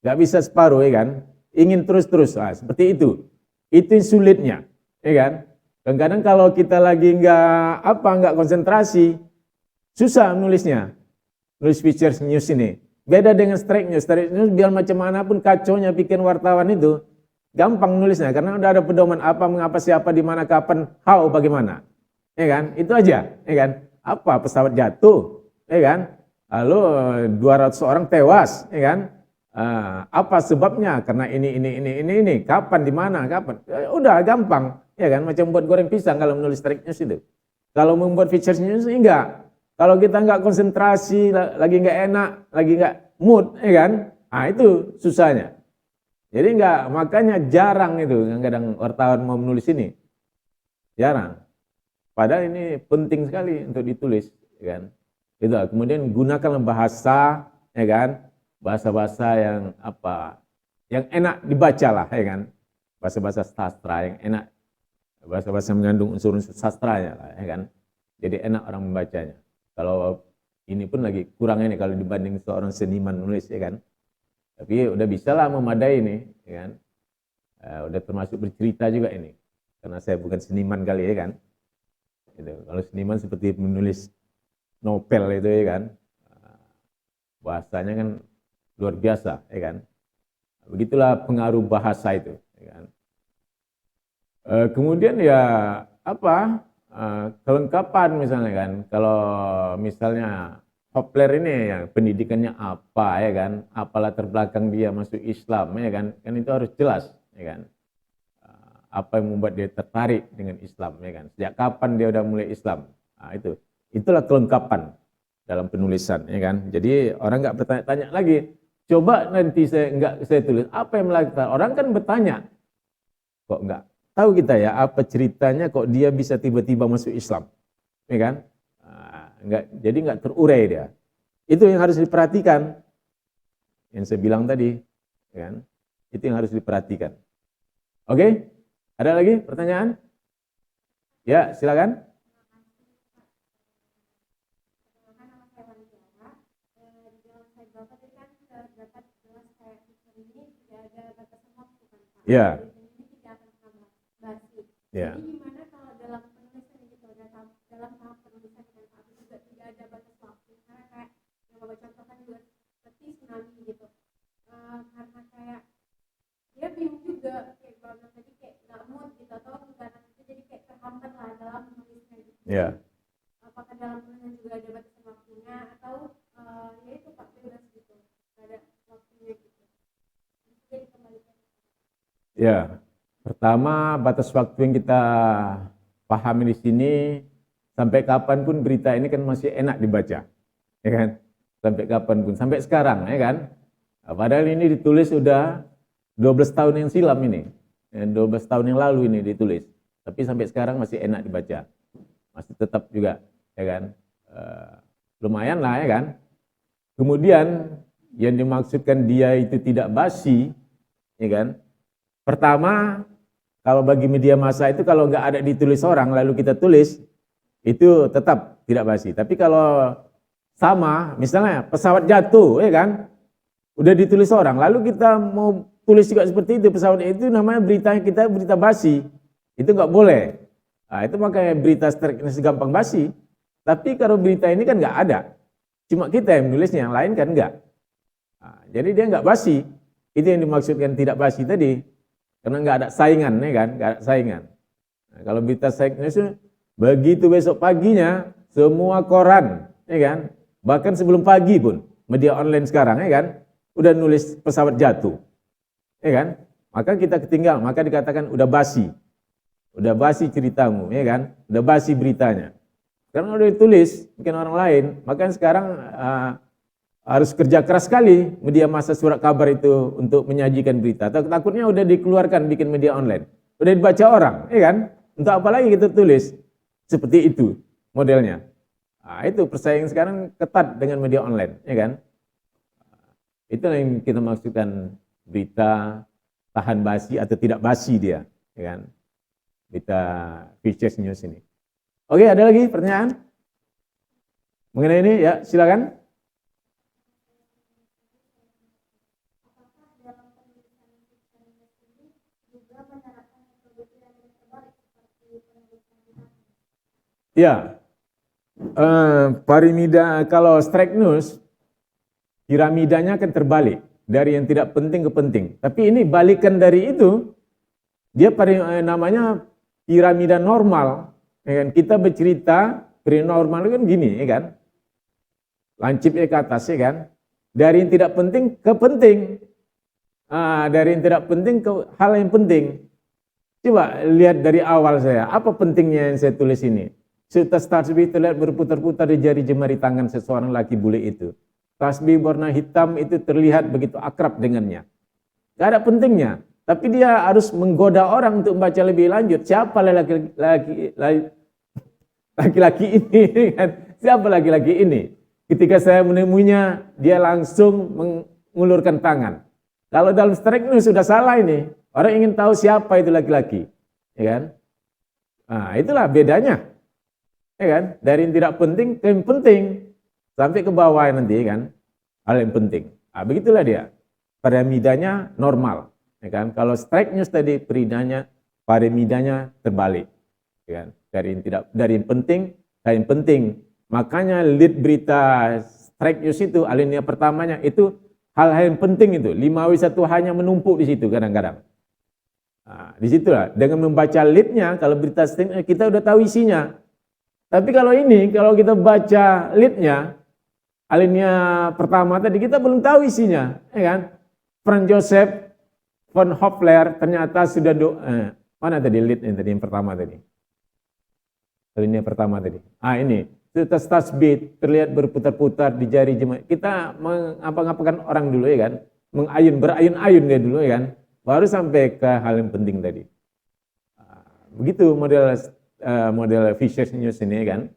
[SPEAKER 1] nggak bisa separuh, ya kan? Ingin terus-terus, seperti itu. Itu yang sulitnya, ya kan? Kadang-kadang kalau kita lagi nggak konsentrasi, susah menulisnya. Nulis Features News ini. Beda dengan Strike News. Strike News biar macam mana pun kacaunya bikin wartawan itu, gampang nulisnya karena udah ada pedoman apa, mengapa, siapa, di mana, kapan, how, bagaimana. Ya kan? Itu aja, ya kan? Apa pesawat jatuh, ya kan? Lalu 200 orang tewas, ya kan? Apa sebabnya? Karena ini, kapan, di mana, kapan. Udah gampang. ya kan? Macam buat goreng pisang kalau menulis straight news itu. Kalau membuat features news enggak. Kalau kita enggak konsentrasi, lagi enggak enak, lagi enggak mood, ya kan? Nah itu susahnya. Jadi enggak, makanya jarang itu kadang wartawan mau menulis ini. Jarang. Padahal ini penting sekali untuk ditulis, ya kan? Itu. Kemudian gunakan bahasa, ya kan? Bahasa-bahasa yang apa? Yang enak dibaca lah, ya kan? Bahasa-bahasa sastra yang enak. Bahasa-bahasa mengandung unsur-unsur sastranya lah, ya kan? Jadi enak orang membacanya. Kalau ini pun lagi kurang ini kalau dibanding seorang seniman nulis, ya kan? Tapi udah bisa lah memadai ini, ya kan? Udah termasuk bercerita juga ini. Karena saya bukan seniman kali, ya kan? Gitu. Kalau seniman seperti menulis novel itu, ya kan, bahasanya kan luar biasa, ya kan. Begitulah pengaruh bahasa itu, ya kan. Kemudian ya apa, kelengkapan misalnya kan, kalau misalnya Hopler ini ya pendidikannya apa, ya kan, apa latar belakang dia masuk Islam, ya kan itu harus jelas, ya kan. Apa yang membuat dia tertarik dengan Islam, ya kan? Sejak kapan dia udah mulai Islam? Nah, itulah kelengkapan dalam penulisan, ya kan? Jadi orang nggak bertanya-tanya lagi. Coba nanti saya tulis apa yang melakukan. Orang kan bertanya, kok nggak tahu kita ya apa ceritanya kok dia bisa tiba-tiba masuk Islam, ya kan? Jadi nggak terurai dia. Itu yang harus diperhatikan. Yang saya bilang tadi, ya kan? Itu yang harus diperhatikan. Oke? Ada lagi pertanyaan? Ya, silakan. Ya. Ya.
[SPEAKER 2] Jadi gimana kalau dalam penulisan gitu, dalam tahap penulisan kan juga tidak ada batas waktu, karena kayak yang Bapak contohkan juga seperti tsunami gitu, karena kayak dia bingung juga kayak Bapak tadi kayak nggak mood gitu atau karena itu jadi kayak terhambat lah dalam menulisnya gitu.
[SPEAKER 1] Ya.
[SPEAKER 2] Apakah dalam penulisan juga ada batas waktunya atau ya itu Pak bebas gitu, nggak ada waktunya gitu. Jadi kembalikan.
[SPEAKER 1] Ya. Pertama, batas waktu yang kita pahami di sini, sampai kapanpun berita ini kan masih enak dibaca, ya kan? Sampai kapanpun, sampai sekarang, ya kan? Nah, padahal ini ditulis sudah 12 tahun yang silam ini, 12 tahun yang lalu ini ditulis, tapi sampai sekarang masih enak dibaca, masih tetap juga, ya kan? Lumayan lah, ya kan? Kemudian yang dimaksudkan dia itu tidak basi, ya kan? Pertama, kalau bagi media massa itu kalau nggak ada ditulis orang lalu kita tulis, itu tetap tidak basi. Tapi kalau sama, misalnya pesawat jatuh, ya kan, udah ditulis orang, lalu kita mau tulis juga seperti itu, pesawat itu namanya berita kita berita basi, itu nggak boleh. Nah, itu makanya berita gampang basi. Tapi kalau berita ini kan nggak ada, cuma kita yang menulisnya, yang lain kan nggak. Nah, jadi dia nggak basi, itu yang dimaksudkan tidak basi tadi. Karena nggak ada saingan, ya kan? Nggak ada saingan. Nah, kalau berita Indonesia, begitu besok paginya, semua koran, ya kan? Bahkan sebelum pagi pun, media online sekarang, ya kan? Udah nulis pesawat jatuh, ya kan? Maka kita ketinggalan, maka dikatakan udah basi ceritamu, ya kan? Udah basi beritanya. Karena udah ditulis, bikin orang lain, maka sekarang harus kerja keras sekali media massa surat kabar itu untuk menyajikan berita. Takutnya udah dikeluarkan bikin media online. Udah dibaca orang, ya kan? Untuk apa lagi kita tulis? Seperti itu modelnya. Nah, itu persaingan sekarang ketat dengan media online, ya kan? Itu yang kita maksudkan berita tahan basi atau tidak basi dia, ya kan? Berita features news ini. Oke, ada lagi pertanyaan? Mengenai ini, ya silakan. Ya, piramida kalau straight news, piramidanya akan terbalik dari yang tidak penting ke penting. Tapi ini balikan dari itu, dia namanya piramida normal. Ya kan? Kita bercerita piramida normal kan gini, ya kan? Lancipnya ke atas, ya kan? Dari yang tidak penting ke penting, dari yang tidak penting ke hal yang penting. Coba lihat dari awal saya, apa pentingnya yang saya tulis ini? Tasbih terlihat berputar-putar di jari jemari tangan seseorang laki bule itu. Tasbih warna hitam itu terlihat begitu akrab dengannya. Gak ada pentingnya, tapi dia harus menggoda orang untuk membaca lebih lanjut. Siapa laki-laki ini? Siapa laki-laki ini? Ketika saya menemuinya, dia langsung mengulurkan tangan. Kalau dalam strike news sudah salah ini. Orang ingin tahu siapa itu laki-laki. Ya kan? Nah, itulah bedanya. Ya kan? Dari yang tidak penting ke yang penting. Sampai ke bawah nanti kan. Hal yang penting. Nah, begitulah dia. Piramidanya normal. Ya kan? Kalau strike news tadi piramidanya terbalik. Ya kan? Dari yang penting ke yang penting. Makanya lead berita strike news itu, alinea pertamanya itu hal-hal yang penting itu. 5W1 hanya menumpuk di situ kadang-kadang. Nah, di situlah dengan membaca leadnya, kalau berita strike news kita udah tahu isinya. Tapi kalau kita baca leadnya, alinea pertama tadi kita belum tahu isinya, ya kan? Franz Joseph von Hofler ternyata sudah mana tadi leadnya tadi yang pertama tadi? Alinea pertama tadi. Ini. Tasbih terlihat berputar-putar di jari jemari. Kita mengapa-ngapakan orang dulu ya kan, berayun-ayun dia dulu ya kan, baru sampai ke hal yang penting tadi. Begitu model Fisher News ini ya kan.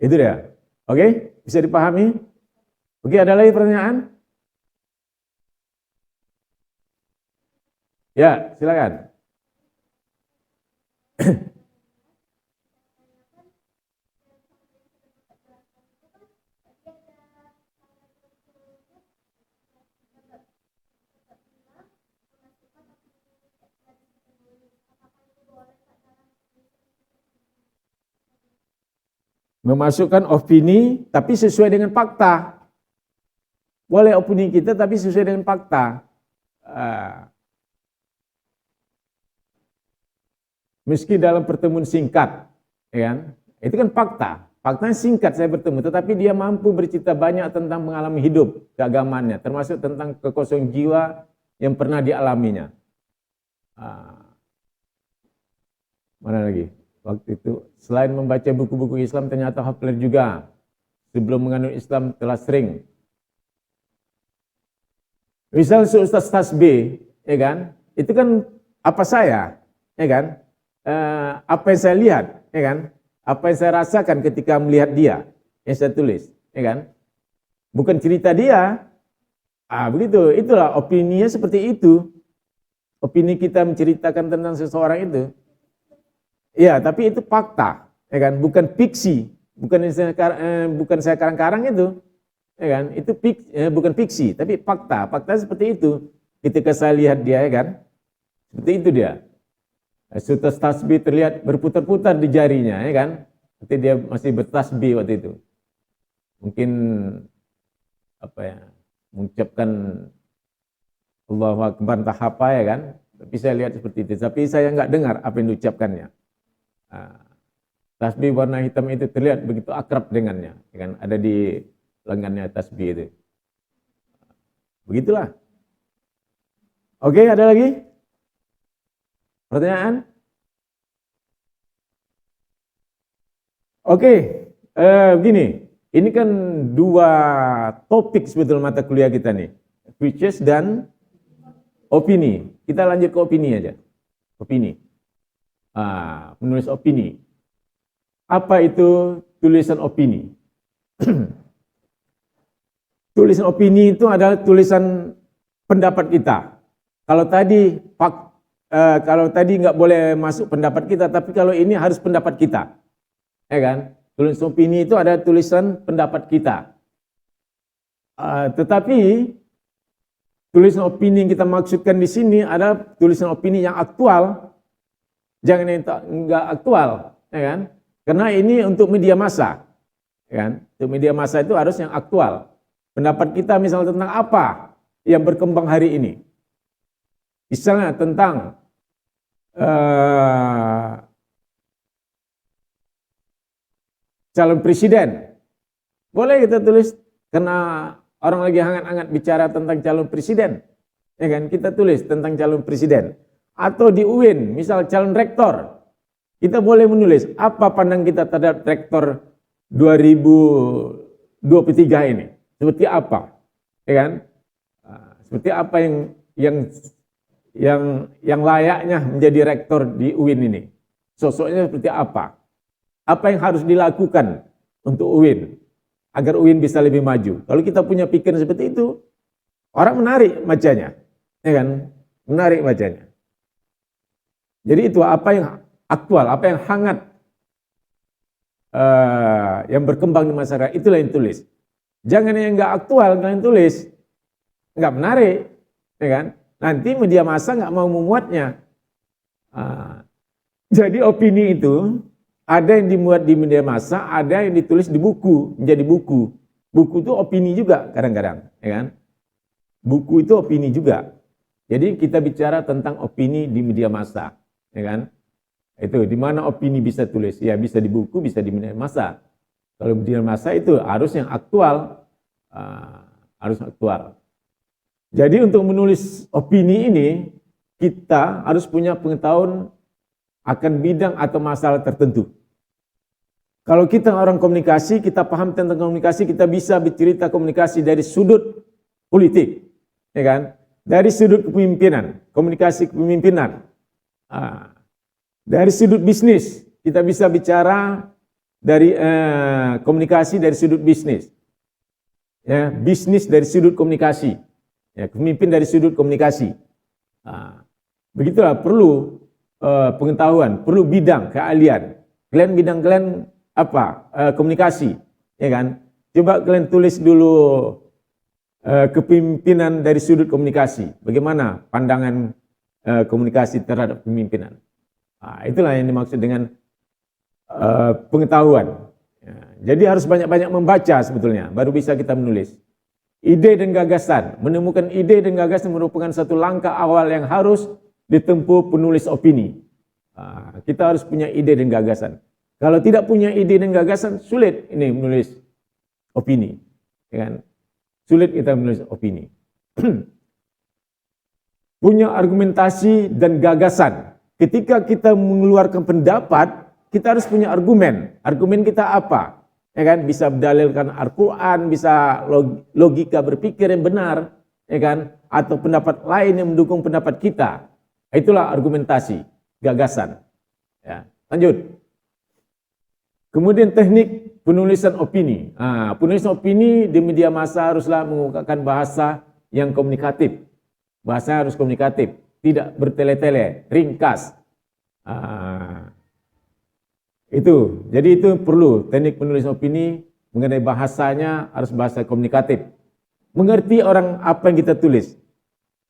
[SPEAKER 1] Itu dia. Oke, bisa dipahami? Oke, ada lagi pertanyaan? Ya, silakan. Memasukkan opini tapi sesuai dengan fakta. Boleh opini kita tapi sesuai dengan fakta. Meski dalam pertemuan singkat, ya kan? Itu kan fakta. Faktanya singkat saya bertemu, tetapi dia mampu bercerita banyak tentang pengalaman hidup keagamaannya, termasuk tentang kekosongan jiwa yang pernah dialaminya. Mana lagi? Waktu itu, selain membaca buku-buku Islam, ternyata Hofler juga sebelum menganut Islam telah sering. Misal Ustaz Tasbih, ya kan? Itu kan apa saya, ya kan? Apa yang saya lihat, ya kan? Apa yang saya rasakan ketika melihat dia, yang saya tulis, ya kan? Bukan cerita dia. Begitu, itulah opininya seperti itu. Opini kita menceritakan tentang seseorang itu. Ya, tapi itu fakta, ya kan? Bukan fiksi, bukan saya karang-karang itu, ya kan? Itu bukan fiksi, tapi fakta. Fakta seperti itu. Ketika saya lihat dia, ya kan? Seperti itu dia. Sutas tasbih terlihat berputar-putar di jarinya, ya kan? Berarti dia masih bertasbih waktu itu. Mungkin mengucapkan Allahu Akbar entah apa, ya kan? Tapi saya lihat seperti itu. Tapi saya nggak dengar apa yang diucapkannya. Tasbih warna hitam itu terlihat begitu akrab dengannya, ya kan? Ada di lengannya tasbih itu. Begitulah. Oke, ada lagi? Pertanyaan? Oke, begini. Ini kan dua topik sebetulnya mata kuliah kita nih. Features dan opini. Kita lanjut ke opini aja. Opini. Menulis opini. Apa itu tulisan opini? Tulisan opini itu adalah tulisan pendapat kita. Kalau tadi nggak boleh masuk pendapat kita, tapi kalau ini harus pendapat kita, ya kan? Tulisan opini itu ada tulisan pendapat kita. Tetapi tulisan opini yang kita maksudkan di sini adalah tulisan opini yang aktual. Jangan yang enggak aktual, ya kan? Karena ini untuk media massa, ya kan? Untuk media massa itu harus yang aktual. Pendapat kita misalnya tentang apa yang berkembang hari ini. Misalnya tentang calon presiden. Boleh kita tulis karena orang lagi hangat-hangat bicara tentang calon presiden, ya kan? Kita tulis tentang calon presiden. Atau di UIN, misal calon rektor, kita boleh menulis apa pandang kita terhadap rektor 2023 ini. Seperti apa, ya kan? Seperti apa yang layaknya menjadi rektor di UIN ini. Sosoknya seperti apa? Apa yang harus dilakukan untuk UIN agar UIN bisa lebih maju? Kalau kita punya pikiran seperti itu, orang menarik bacanya, ya kan? Menarik bacanya. Jadi itu apa yang aktual, apa yang hangat, yang berkembang di masyarakat, itulah yang tulis. Jangan yang nggak aktual kalian tulis, nggak menarik, ya kan? Nanti media massa nggak mau memuatnya. Jadi opini itu ada yang dimuat di media massa, ada yang ditulis di buku, menjadi buku. Buku itu opini juga kadang-kadang, ya kan? Buku itu opini juga. Jadi kita bicara tentang opini di media massa, ya kan? Itu di mana opini bisa tulis? Ya bisa di buku, bisa di media massa. Kalau di media massa itu harus yang aktual, harus aktual. Jadi untuk menulis opini ini kita harus punya pengetahuan akan bidang atau masalah tertentu. Kalau kita orang komunikasi, kita paham tentang komunikasi, kita bisa bercerita komunikasi dari sudut politik, ya kan? Dari sudut kepemimpinan, komunikasi kepemimpinan. Dari sudut bisnis, kita bisa bicara dari komunikasi dari sudut bisnis. Ya, bisnis dari sudut komunikasi. Ya, pemimpin dari sudut komunikasi. Begitulah perlu pengetahuan, perlu bidang, keahlian. Kalian bidang kalian apa? Komunikasi, ya kan? Coba kalian tulis dulu kepemimpinan dari sudut komunikasi. Bagaimana pandangan komunikasi terhadap pemimpinan? Itulah yang dimaksud dengan pengetahuan. Jadi harus banyak-banyak membaca sebetulnya, baru bisa kita menulis. Ide dan gagasan, menemukan ide dan gagasan merupakan satu langkah awal yang harus ditempuh penulis opini. Kita harus punya ide dan gagasan. Kalau tidak punya ide dan gagasan, sulit ini menulis opini. Ya kan? Sulit kita menulis opini. Punya argumentasi dan gagasan. Ketika kita mengeluarkan pendapat, kita harus punya argumen. Argumen kita apa? Ya kan? Bisa berdalilkan Al-Quran, bisa logika berpikir yang benar, ya kan? Atau pendapat lain yang mendukung pendapat kita. Itulah argumentasi, gagasan. Ya. Lanjut. Kemudian teknik penulisan opini. Penulisan opini di media massa haruslah menggunakan bahasa yang komunikatif. Bahasa harus komunikatif, tidak bertele-tele, ringkas. Jadi itu perlu teknik penulisan opini mengenai bahasanya harus bahasa komunikatif. Mengerti orang apa yang kita tulis.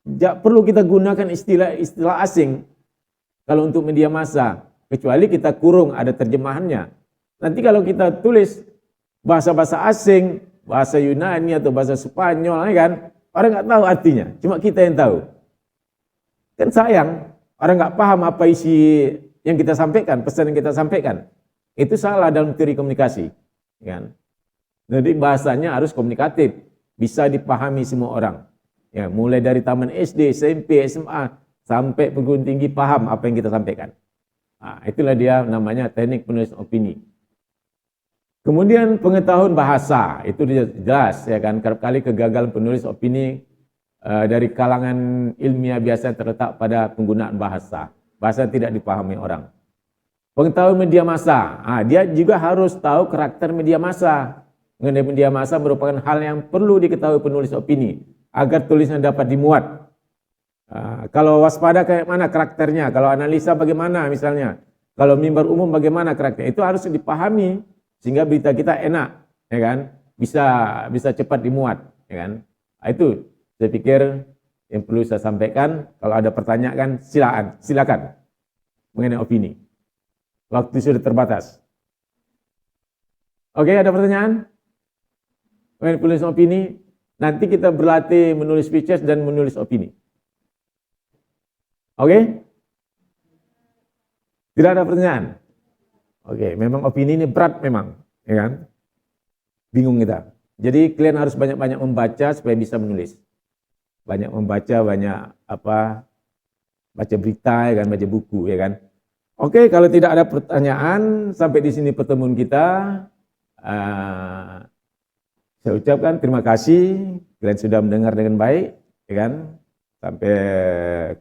[SPEAKER 1] Tidak perlu kita gunakan istilah asing kalau untuk media massa, kecuali kita kurung ada terjemahannya. Nanti kalau kita tulis bahasa-bahasa asing, bahasa Yunani atau bahasa Spanyol, kan orang nggak tahu artinya, cuma kita yang tahu. Kan sayang, orang nggak paham apa isi yang kita sampaikan, pesan yang kita sampaikan. Itu salah dalam teori komunikasi, kan? Jadi bahasanya harus komunikatif, bisa dipahami semua orang. Ya, mulai dari taman SD, SMP, SMA sampai perguruan tinggi paham apa yang kita sampaikan. Itulah dia namanya teknik penulisan opini. Kemudian pengetahuan bahasa, itu jelas ya kan, kerap kali kegagalan penulis opini dari kalangan ilmiah biasa terletak pada penggunaan bahasa. Bahasa tidak dipahami orang. Pengetahuan media massa, dia juga harus tahu karakter media massa. Mengenai media massa merupakan hal yang perlu diketahui penulis opini agar tulisnya dapat dimuat. Kalau waspada kayak mana karakternya, kalau analisa bagaimana misalnya, kalau mimbar umum bagaimana karakternya, itu harus dipahami. Sehingga berita kita enak, ya kan? Bisa cepat dimuat, ya kan? Itu saya pikir yang perlu saya sampaikan. Kalau ada pertanyaan, silakan mengenai opini. Waktu sudah terbatas. Oke, ada pertanyaan? Mengenai penulis opini, nanti kita berlatih menulis speeches dan menulis opini. Oke? Tidak ada pertanyaan? Oke, memang opini ini berat memang, ya kan? Bingung kita. Jadi kalian harus banyak-banyak membaca supaya bisa menulis. Banyak membaca, baca berita, ya kan, baca buku, ya kan. Oke, kalau tidak ada pertanyaan, sampai di sini pertemuan kita. Saya ucapkan terima kasih, kalian sudah mendengar dengan baik, ya kan. Sampai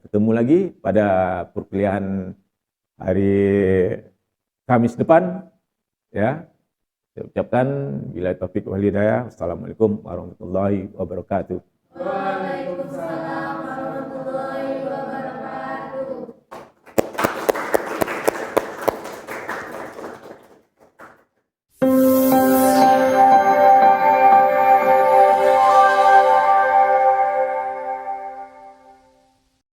[SPEAKER 1] ketemu lagi pada perkuliahan hari Kamis depan, ya. Saya ucapkan bila taufik wal hidayah. Wassalamualaikum warahmatullahi wabarakatuh.